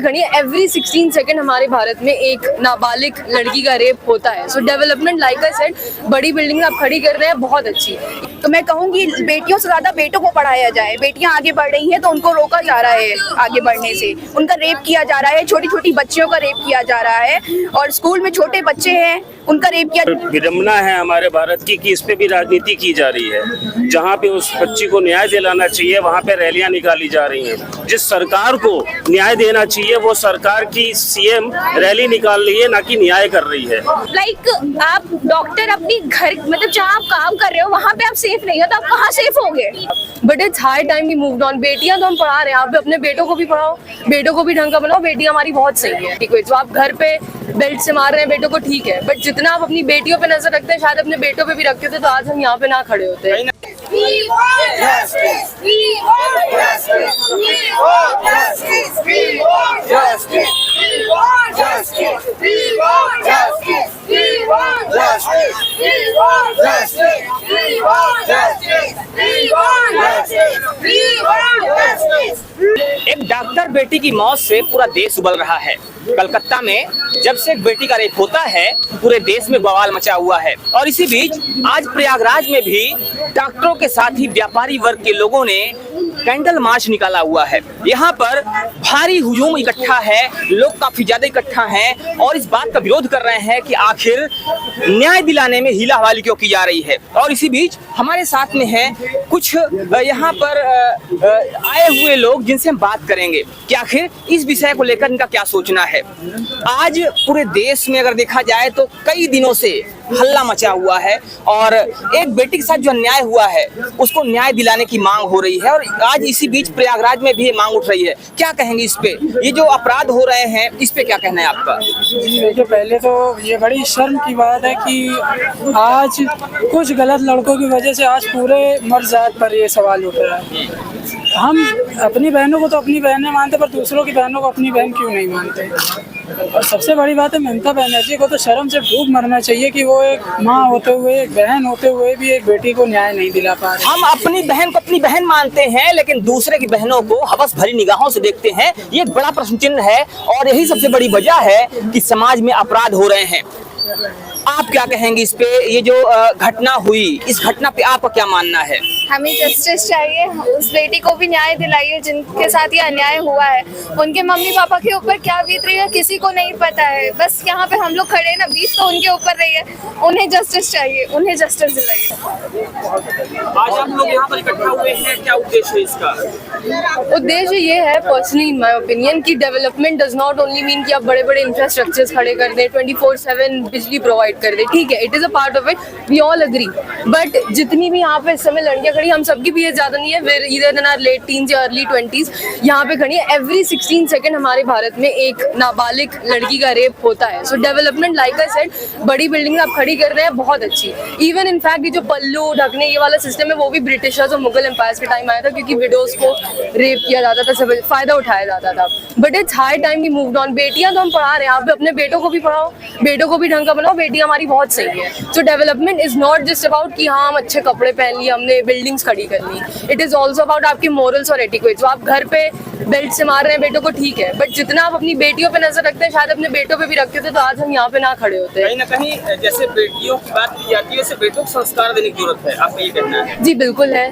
खड़ी है, every 16 second हमारे भारत में एक नाबालिग लड़की का रेप होता है। सो डेवलपमेंट लाइक आई सेड, बड़ी बिल्डिंग आप खड़ी कर रहे हैं, बहुत अच्छी। तो मैं कहूँगी बेटियों से ज्यादा बेटों को पढ़ाया जाए। बेटियां आगे बढ़ रही हैं तो उनको रोका जा रहा है आगे बढ़ने से, उनका रेप किया जा रहा है, छोटी छोटी बच्चियों का रेप किया जा रहा है, और स्कूल में छोटे बच्चे हैं उनका रेप किया। विडम्बना है हमारे भारत की कि इस पे भी राजनीति की जा रही है। जहाँ पे उस बच्ची को न्याय दिलाना चाहिए वहाँ पे रैलियां निकाली जा रही हैं। जिस सरकार को न्याय देना चाहिए वो सरकार की सीएम रैली निकाल रही है, ना कि न्याय कर रही है। लाइक आप डॉक्टर अपनी घर मतलब जहाँ आप काम कर रहे हो वहाँ पे आप सेफ नहीं हो तो आप कहाँ सेफ होगे? But it's high time we moved on. बेटियां तो हम पढ़ा रहे हैं, आप अपने बेटों को भी पढ़ाओ, बेटों को भी ढंग का बनाओ। बेटियां हमारी बहुत सही है, ठीक है। जो आप घर पे बेल्ट से मार रहे हैं बेटों को, ठीक है, बट जितना आप अपनी बेटियों पे नजर रखते हैं शायद अपने बेटों पे भी रखते थे तो आज हम यहाँ पे ना खड़े होते। एक डॉक्टर बेटी की मौत से पूरा देश उबल रहा है। कलकत्ता में जब से एक बेटी का रेप होता है पूरे देश में बवाल मचा हुआ है। और इसी बीच आज प्रयागराज में भी डॉक्टरों के साथ ही व्यापारी वर्ग के लोगों ने कैंडल मार्च निकाला हुआ है। यहाँ पर भारी हुजूम इकट्ठा है, लोग काफी ज्यादा इकट्ठा हैं और इस बात का विरोध कर रहे हैं कि आखिर न्याय दिलाने में हीला हवाली क्यों की जा रही है। और इसी बीच हमारे साथ में है कुछ यहाँ पर आए हुए लोग जिनसे हम बात करेंगे कि आखिर इस विषय को लेकर इनका क्या सोचना है। आज पूरे देश में अगर देखा जाए तो कई दिनों से हल्ला मचा हुआ है और एक बेटी के साथ जो अन्याय हुआ है उसको न्याय दिलाने की मांग हो रही है। और आज इसी बीच प्रयागराज में भी ये मांग उठ रही है। क्या कहेंगे इस पे, ये जो अपराध हो रहे हैं इस पे क्या कहना है आपका? जी देखिए, पहले तो ये बड़ी शर्म की बात है कि आज कुछ गलत लड़कों की वजह से आज पूरे मर्द जात पर ये सवाल उठ रहा है। हम अपनी बहनों को तो अपनी बहनें मानते पर दूसरों की बहनों को अपनी बहन क्यों नहीं मानते? और सबसे बड़ी बात है ममता बनर्जी को तो शर्म से डूब मरना चाहिए कि वो एक माँ होते हुए, एक बहन होते हुए भी एक बेटी को न्याय नहीं दिला पा रहे। हम अपनी बहन को अपनी बहन मानते हैं लेकिन दूसरे की बहनों को हवस भरी निगाहों से देखते हैं। ये एक बड़ा प्रश्न चिन्ह है और यही सबसे बड़ी वजह है कि समाज में अपराध हो रहे हैं। आप क्या कहेंगे इस पे? ये जो घटना हुई, इस घटना पे आपका क्या मानना है? हमें जस्टिस चाहिए, उस बेटी को भी न्याय दिलाइए जिनके साथ ये अन्याय हुआ है। उनके मम्मी पापा के ऊपर क्या बीत रही है किसी को नहीं पता है। बस यहाँ पे हम लोग खड़े हैं ना, बीत तो उनके ऊपर रही है। उन्हें जस्टिस चाहिए, उन्हें जस्टिस दिलाइए। आज आप लोग यहाँ पर इकट्ठा हुए हैं, क्या उद्देश्य है इसका? उद्देश्य ये है पर्सनली इन माय ओपिनियन कि development does not only mean कि आप बड़े बड़े इंफ्रास्ट्रक्चर्स खड़े कर दें, 24/7 बिजली प्रोवाइड कर दें, ठीक है, it is a part of it, we all agree. But जितनी भी यहाँ पे इस समय लड़कियां खड़ी, हम सबकी भी एज ज्यादा नहीं है, where either then are late teens या अर्ली 20s, यहाँ पे खड़ी है, एवरी 16 सेकंड हमारे भारत में एक नाबालिग लड़की का रेप होता है। सो डेवलपमेंट लाइक आई सेड, बड़ी बिल्डिंग आप खड़ी कर रहे हैं, बहुत अच्छी। इवन इनफैक्ट ये जो पल्लू ढकने ये वाला सिस्टम है वो भी ब्रिटिशर्स और मुगल एम्पायर्स के टाइम आया था, क्योंकि विडोज को रेप किया जाता था, सब फायदा उठाया जाता था। But it's high time we moved on. बेटियां तो हम पढ़ा रहे हैं, आप अपने बेटों को भी पढ़ाओ, बेटों को भी ढंग का बनाओ। बेटियां हमारी बहुत सही है। सो development is not just about कि हाँ हम अच्छे कपड़े पहन लिए, हमने बिल्डिंग्स खड़ी कर ली। इट इज ऑल्सो अबाउट आपके मोरल्स और एटिक्वेट्स। जो आप घर पे बेल्ट से मार रहे हैं बेटों को, ठीक है, बट जितना आप अपनी बेटियों पे नजर रखते हैं शायद अपने बेटों पे भी रखते थे तो आज हम यहाँ पे ना खड़े होते। कहीं ना कहीं जैसे बेटियों की बात की जाती है वैसे बेटों को संस्कार देने की जरूरत है, आपका ये कहना है? जी बिल्कुल है,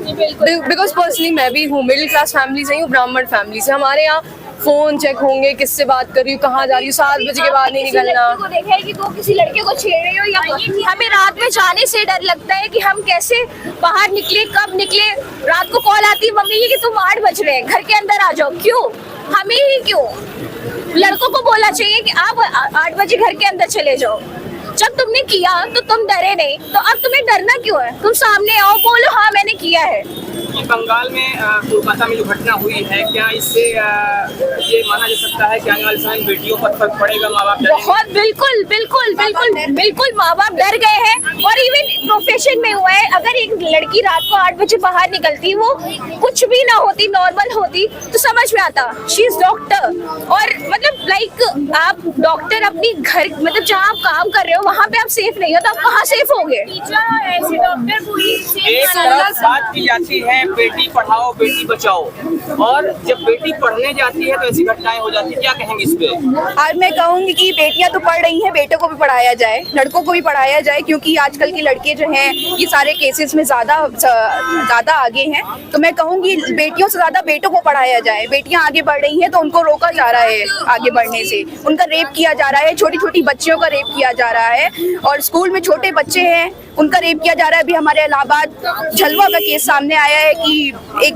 बिकॉज पर्सनली मैं भी हूँ, मिडिल क्लास फैमिली से ही हूँ, ब्राह्मण फैमिली से। हमारे यहाँ फोन चेक होंगे, किससे बात कर रही हूँ, कहाँ जा रही हूँ, 7 बजे के बाद नहीं निकलना। को देखा है कि वो किसी लड़के को छेड़ रही हो या हमें रात में जाने से डर लगता है कि हम कैसे बाहर निकले, कब निकले। रात को कॉल आती है मम्मी की कि तुम 8 बज रहे हैं, घर के अंदर आ जाओ। क्यों? हमें ही क्यों? लड़कों को बोलना चाहिए कि आप 8 बजे घर के अंदर चले जाओ। जब तुमने किया तो तुम डरे नहीं, तो अब तुम्हें डरना क्यों है? तुम सामने आओ, बोलो हाँ मैंने किया है। बंगाल में कोलकाता में जो घटना हुई है, क्या इससे ये माना जा सकता है कि आने वाले समय में बेटियों पर फर्क पड़ेगा? माँ बाप बहुत बिल्कुल बिल्कुल बिल्कुल बिल्कुल माँ बाप डर गए हैं। और इवन प्रोफेशन में हुआ है, अगर एक लड़की रात को 8 बजे बाहर निकलती, वो कुछ भी ना होती, नॉर्मल होती, तो समझ में आता शी इज डॉक्टर। और मतलब लाइक आप डॉक्टर अपनी घर मतलब जहाँ आप काम कर रहे हो हो, वहाँ पे आप सेफ नहीं हो तो आप कहाँ सेफ होगे? एक तरफ बात की जाती है बेटी पढ़ाओ बेटी बचाओ, और जब बेटी पढ़ने जाती है तो ऐसी घटनाएं हो जाती है, क्या कहेंगे इस पे? और मैं कहूंगी कि बेटियां तो पढ़ रही हैं, बेटों को भी पढ़ाया जाए, लड़कों को भी पढ़ाया जाए, क्योंकि आजकल की लड़के जो हैं ये सारे केसेस में ज्यादा आगे हैं। तो मैं कहूंगी बेटियों से ज्यादा बेटों को पढ़ाया जाए। बेटियां आगे बढ़ रही हैं तो उनको रोका जा रहा है आगे बढ़ने से, उनका रेप किया जा रहा है, छोटी छोटी बच्चियों का रेप किया जा रहा है, और स्कूल में छोटे बच्चे हैं उनका रेप किया जा रहा है। अभी हमारे इलाहाबाद झलवा का केस सामने आया है कि एक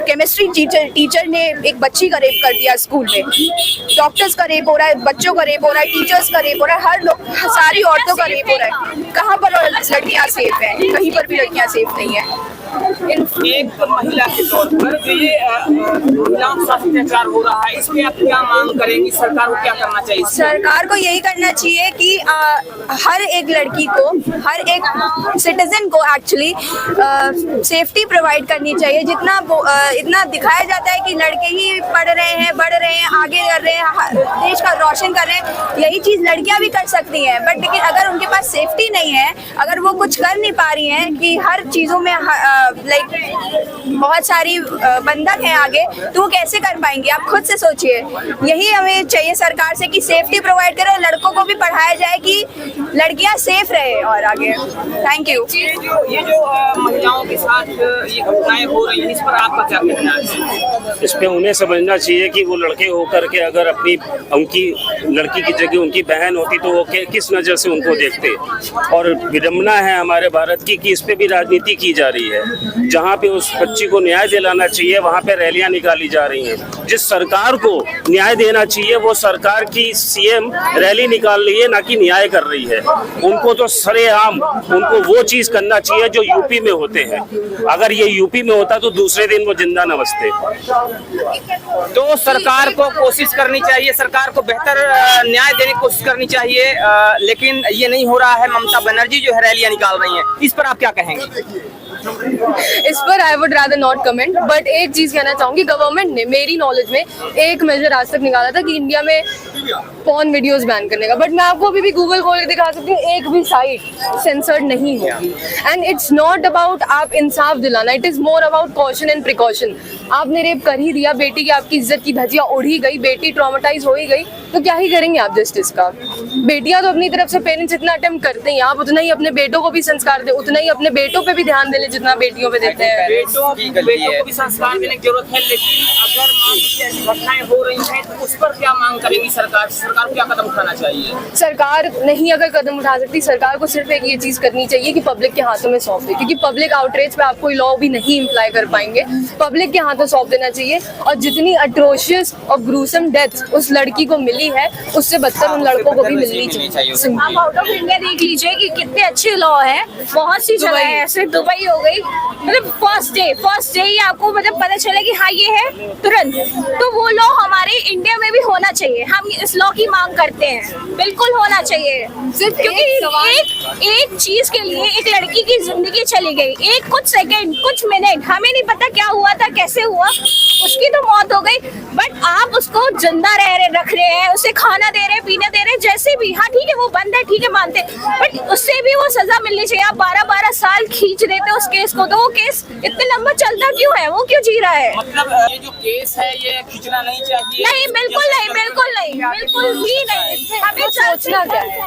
केमिस्ट्री टीचर ने एक बच्ची का रेप कर दिया स्कूल में। डॉक्टर्स का रेप हो रहा है, बच्चों का रेप हो रहा है, टीचर्स का रेप हो रहा है, हर लोग, सारी औरतों का रेप हो रहा है। कहाँ पर लड़कियां सेफ हैं? कहीं पर भी लड़कियां सेफ नहीं है। एक महिला के तौर पर जो ये महिलाओं के साथ अत्याचार हो रहा है, इसमें आप क्या मांग करेंगी? सरकार को क्या करना चाहिए? सरकार को यही करना चाहिए कि हर एक लड़की को, हर एक सिटीजन को एक्चुअली सेफ्टी प्रोवाइड करनी चाहिए। इतना दिखाया जाता है कि लड़के ही पढ़ रहे हैं, बढ़ रहे हैं, आगे कर रहे हैं, देश का रोशन कर रहे हैं, यही चीज़ लड़कियां भी कर सकती हैं। बट लेकिन अगर उनके पास सेफ्टी नहीं है, अगर वो कुछ कर नहीं पा रही हैं कि हर चीज़ों में लाइक बहुत सारी बंधक हैं आगे, तो वो कैसे कर पाएंगे? आप खुद से सोचिए। यही हमें चाहिए सरकार से कि सेफ्टी प्रोवाइड करें, लड़कों को भी पढ़ाया जाए कि लड़कियां सेफ रहे और आगे। Thank you. ये जो महिलाओं के साथ ये घटनाएं हो रही हैं, इस पर आपका क्या कहना है? इस पे उन्हें समझना चाहिए कि वो लड़के होकर के अगर उनकी लड़की की जगह उनकी बहन होती तो वो किस नज़र से उनको देखते। और विडंबना है हमारे भारत की कि इस पे भी राजनीति की जा रही है। जहाँ पे उस बच्ची को न्याय दिलाना चाहिए वहाँ पे रैलियां निकाली जा रही हैं। जिस सरकार को न्याय देना चाहिए वो सरकार की सीएम रैली निकाल रही है, ना कि न्याय कर रही है। उनको तो सरेआम उनको वो चीज करना चाहिए जो यूपी में होते हैं। अगर ये यूपी में होता तो दूसरे दिन वो जिंदा नमस्ते। तो सरकार को कोशिश करनी चाहिए, सरकार को बेहतर न्याय देने की कोशिश करनी चाहिए, लेकिन ये नहीं हो रहा है। ममता बनर्जी जो है रैलियां निकाल रही हैं, इस पर आप क्या कहेंगे? इस पर I would rather not comment, but एक चीज कहना चाहूंगी, गवर्नमेंट ने मेरी नॉलेज में एक मेजर आज तक निकाला था कि इंडिया में पॉर्न वीडियोस बैन करने का, बट मैं आपको अभी भी गूगल खोल के दिखा सकती हूँ, एक भी साइट सेंसर्ड नहीं होगी। एंड इट्स नॉट अबाउट आप इंसाफ दिलाना, it is more about caution and precaution. आपने रेप कर ही दिया, बेटी की आपकी इज्जत की धज्जियां उड़ ही गई, बेटी ट्रॉमेटाइज हो ही गई, तो क्या ही करेंगे आप जस्टिस का? बेटियां तो अपनी तरफ से पेरेंट्स इतना अटेम्प्ट करते हैं, आप उतना ही अपने बेटों को भी संस्कार दे, उतना ही अपने बेटों पे भी ध्यान दे ले जितना बेटियों पे देते हैं। बेटों को भी संस्कार देने की जरूरत है, लेकिन अगर मान लीजिए ऐसी घटनाएं हो रही हैं तो उस पर क्या मांग करेंगी सरकार? सरकार को क्या कदम उठाना चाहिए? सरकार नहीं अगर कदम उठा सकती, सरकार को सिर्फ एक ये चीज करनी चाहिए कि पब्लिक के हाथों में सौंप दे, क्योंकि पब्लिक आउटरीच पे आप कोई लॉ भी नहीं इम्प्लाई कर पाएंगे। पब्लिक के हाथों सौंप देना चाहिए, और जितनी अट्रोशियस और ग्रूसम डेथ उस लड़की को मिली है उससे बदतर उन लड़कों को भी मिलनी चाहिए। आप आउट ऑफ इंडिया देख लीजिए कि कितने अच्छे लॉ है, बहुत सी जगह है ऐसे, दुबई हो गई, मतलब फर्स्ट डे ही आपको मतलब पता चला कि हाँ ये है तुरंत। तो वो लॉ हमारे इंडिया में भी होना चाहिए, हम इस लॉ की मांग करते हैं, बिल्कुल होना चाहिए। सिर्फ क्योंकि एक चीज के लिए एक लड़की की जिंदगी चली गई, एक कुछ सेकंड, कुछ मिनट, हमें नहीं पता क्या हुआ था, कैसे हुआ, उसकी तो मौत हो गई, बट आप उसको जिंदा रख रहे हैं, उसे खाना दे रहे हैं, पीने दे रहे हैं, जैसे भी। हाँ ठीक है वो बंद है, ठीक है मानते, बट उससे भी वो सजा मिलनी चाहिए। आप 12-12 साल खींच देते उस केस को, तो वो केस इतने लंबा चलता क्यों है? वो क्यों जी रहा है? मतलब ये जो केस है ये खींचना नहीं चाहिए। नहीं, बिल्कुल नहीं, बिल्कुल नहीं, बिल्कुल भी नहीं। हमें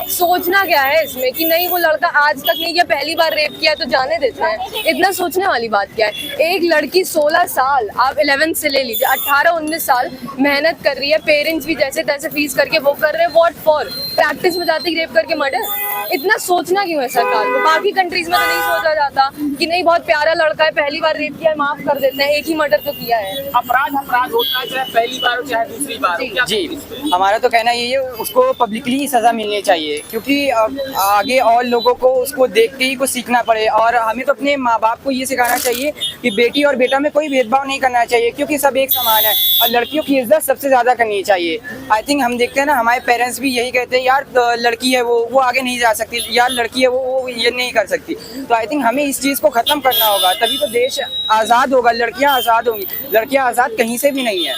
सोचना क्या है इसमें कि नहीं वो लड़का आज तक नहीं किया, पहली बार रेप किया तो जाने देते हैं, इतना सोचने वाली बात क्या है? एक लड़की 16 साल, आप 11 से ले लीजिए, 18-19 साल मेहनत कर रही है, पेरेंट्स भी जैसे तैसे फीस करके वो कर रहे हैं, व्हाट फॉर? प्रैक्टिस में जाती रेप करके मर्डर? इतना सोचना क्यों है सरकार को? बाकी कंट्रीज में तो नहीं सोचा जाता कि नहीं बहुत प्यारा लड़का है, पहली बार रेप किया है, माफ कर देते हैं, एक ही मर्डर तो किया है। अपराध होता है, चाहे पहली बार हो चाहे दूसरी बार हो। जी, हमारा तो कहना यही है उसको पब्लिकली सजा मिलनी चाहिए, क्योंकि आगे और लोगों को उसको देख के ही कुछ सीखना पड़े। और हमें तो अपने माँ बाप को ये सिखाना चाहिए कि बेटी और बेटा में कोई भेदभाव नहीं करना चाहिए, क्योंकि सब एक समान है, और लड़कियों की इज्जत सबसे ज़्यादा करनी चाहिए। आई थिंक हम देखते हैं ना, हमारे पेरेंट्स भी यही कहते हैं, यार लड़की है वो आगे नहीं जा सकती, यार लड़की है वो ये नहीं कर सकती। तो आई थिंक हमें इस चीज़ को ख़त्म करना होगा, तभी तो देश आज़ाद होगा, लड़कियाँ आज़ाद होंगी। लड़कियाँ आज़ाद कहीं से भी नहीं है।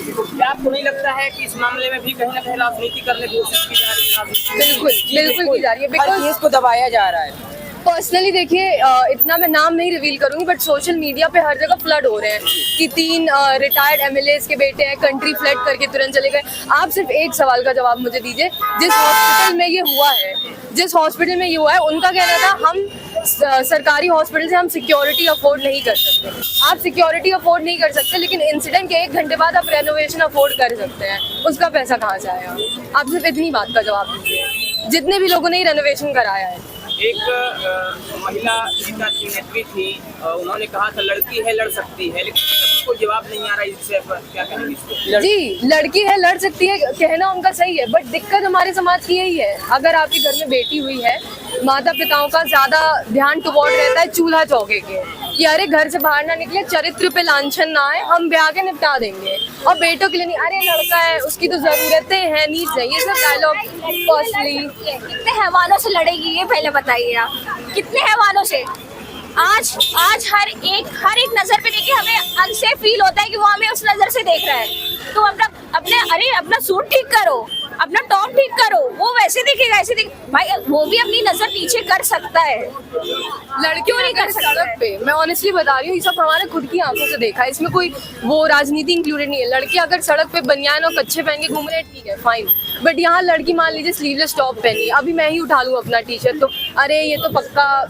क्या आपको नहीं लगता है कि इस मामले में भी कहीं ना कहीं राजनीति करने की कोशिश की जा रही है? बिल्कुल बिल्कुल की जा रही है। हर बिकॉज केस को दबाया जा रहा है। पर्सनली देखिए, इतना मैं नाम नहीं रिवील करूंगी, बट सोशल मीडिया पे हर जगह फ्लड हो रहे हैं कि 3 रिटायर्ड एमएलएस के बेटे हैं, कंट्री फ्लड करके तुरंत चले गए। आप सिर्फ एक सवाल का जवाब मुझे दीजिए, जिस हॉस्पिटल में ये हुआ है उनका कहना था हम सरकारी हॉस्पिटल से हम सिक्योरिटी अफोर्ड नहीं कर सकते। आप सिक्योरिटी अफोर्ड नहीं कर सकते, लेकिन इंसिडेंट के 1 घंटे बाद आप रेनोवेशन अफोर्ड कर सकते हैं। उसका पैसा कहाँ से आएगा? आप सिर्फ इतनी बात का जवाब दीजिए, जितने भी लोगों ने रेनोवेशन कराया है। एक महिला नेता की नेत्री थी, उन्होंने कहा था लड़की है लड़ सकती है, लेकिन कोई जवाब नहीं आ रहा है। इससे क्या कहेंगे इसको? जी, लड़की है लड़ सकती है, कहना उनका सही है, बट दिक्कत हमारे समाज की यही है। अगर आपके घर में बेटी हुई है, माता पिताओं का ज्यादा ध्यान टुवर्ड रहता है चूल्हा चौके के, कि अरे घर से बाहर ना निकले, चरित्र पे लांछन ना आए, हम ब्याह के निपटा देंगे। और बेटों के लिए नहीं, अरे लड़का है उसकी तो जरूरतें हैं, नीड्स हैं, ये सब डायलॉग पर्सनली। कितने हैवानों से लड़ेगी ये पहले बताइए आप, कितने हैवानों से? आज हर एक नजर पे देखिए हमें अनसेफ फील होता है कि वो हमें उस नजर से देख रहा है। तो अपना सूट ठीक करो, अपना टॉप ठीक करो, वो वैसे दिखेगा ऐसे भाई वो भी अपनी नजर नीचे कर सकता है, लड़कियों नहीं कर सड़क पे। मैं ऑनेस्टली बता रही हूँ, ये सब हमारे खुद की आंखों से देखा है, इसमें कोई वो राजनीति इंक्लूडेड नहीं है। लड़की अगर सड़क पे बनियान और कच्चे पहन के घूम रहे हैं, ठीक है फाइन, बट यहाँ लड़की मान लीजिए स्लीवलेस टॉप पहनी, अभी मैं ही उठा लूँ अपना टी शर्ट तो अरे ये तो पक्का,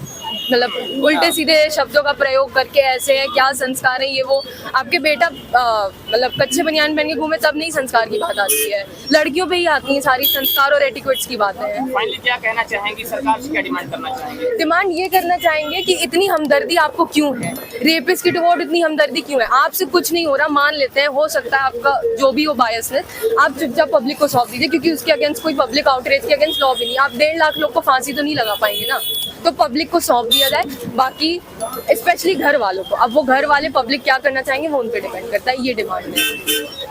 मतलब उल्टे सीधे शब्दों का प्रयोग करके ऐसे है, क्या संस्कार है ये वो। आपके बेटा मतलब कच्चे बनियान पहन के घूमे तब नहीं संस्कार की बात आती है, लड़कियों पे ही आती है सारी संस्कार और एटिक्वेट्स की बातें हैं। फाइनली क्या कहना चाहेंगे, सरकार से क्या डिमांड करना चाहेंगे? डिमांड ये करना चाहेंगे कि इतनी हमदर्दी आपको क्यों है, रेपिस्ट की टुवर्ड इतनी हमदर्दी क्यों है? आपसे कुछ नहीं हो रहा, मान लेते हैं, हो सकता है आपका जो भी हो बायसनेस, आप चुपचाप पब्लिक को सौंप दीजिए, क्योंकि उसके अगेंस्ट कोई पब्लिक आउटरीच के अगेंस्ट लॉ भी नहीं। आप 1.5 लाख लोग को फांसी तो नहीं लगा पाएंगे ना, तो पब्लिक को सौंप दिया जाए। बाकी स्पेशली घर वालों को, अब वो घर वाले पब्लिक क्या करना चाहेंगे वो उन पे डिपेंड करता है, ये डिमांड है।